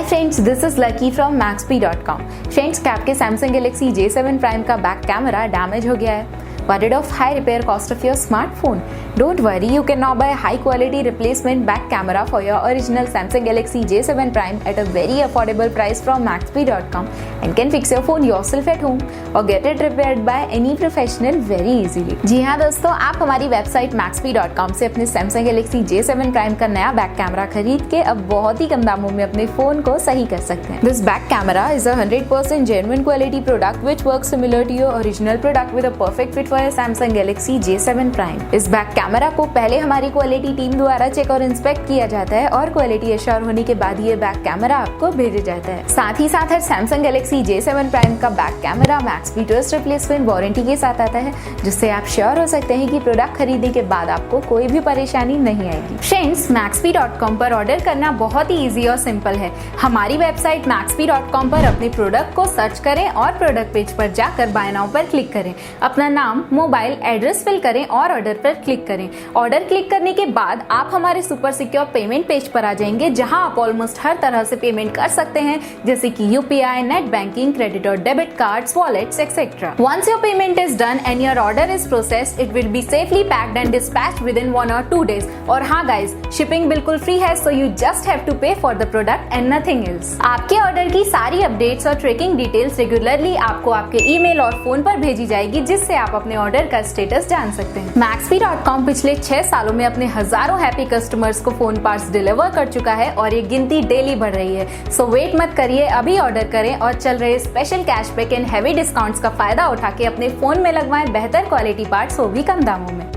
Hi friends, this is lucky from Maxbhi.com। Friends, क्या आपके Samsung Galaxy J7 Prime का back camera damage हो गया है? Worried of high repair cost of your smartphone? Don't worry, you can now buy high quality replacement back camera for your original Samsung Galaxy J7 Prime at a very affordable price from Maxbhi.com and can fix your phone yourself at home or get it repaired by any professional very easily। जी हाँ दोस्तों, आप हमारी website Maxbhi.com से अपने Samsung Galaxy J7 Prime का नया back camera खरीद के अब बहुत ही कम दामों में अपने फोन को सही कर सकते हैं। This back camera is a 100% genuine quality product which works similar to your original product with a perfect fit for your Samsung Galaxy J7 Prime। इस बैक कैमरा को पहले हमारी क्वालिटी टीम द्वारा चेक और इंस्पेक्ट किया जाता है और क्वालिटी एश्योर होने के बाद ये बैक कैमरा आपको भेजा जाता है। साथ ही साथ हर Samsung Galaxy J7 Prime का back camera Maxbhi trust replacement warranty के साथ आता है, जिससे आप श्योर हो सकते हैं कि प्रोडक्ट खरीदने के बाद आपको कोई भी परेशानी नहीं आएगी। फ्रेंड्स, Maxbhi.com पर ऑर्डर करना बहुत ही ईजी और सिंपल है। हमारी वेबसाइट Maxbhi.com पर अपने प्रोडक्ट को सर्च करें और प्रोडक्ट पेज पर जाकर बाय नाउ पर क्लिक करें। अपना नाम, मोबाइल एड्रेस फिल करें और ऑर्डर पर क्लिक करें। ऑर्डर क्लिक करने के बाद आप हमारे सुपर सिक्योर पेमेंट पेज पर आ जाएंगे, जहां आप ऑलमोस्ट हर तरह से पेमेंट कर सकते हैं, जैसे कि यूपीआई, नेट बैंकिंग, क्रेडिट और debit cards, wallets etcetera. Once your payment is done and your order is processed, it will be safely packed and dispatched within 1 or 2 days। और हाँ गाइज, शिपिंग बिल्कुल free है, so you just have to pay for the product and nothing else. आपके order की सारी updates और tracking details regularly आपको आपके ईमेल और फोन पर भेजी जाएगी, जिससे आप अपने ऑर्डर का स्टेटस जान सकते हैं। Maxbhi.com पिछले 6 सालों में अपने हजारों हैप्पी कस्टमर्स को फोन पार्ट्स डिलीवर कर चुका है और ये गिनती डेली बढ़ रही है। सो वेट मत करिए, अभी ऑर्डर करें और चल रहे special cashback and heavy discounts का फायदा उठा के अपने फोन में लगवाएं बेहतर क्वालिटी पार्ट्स, वो भी कम दामों में।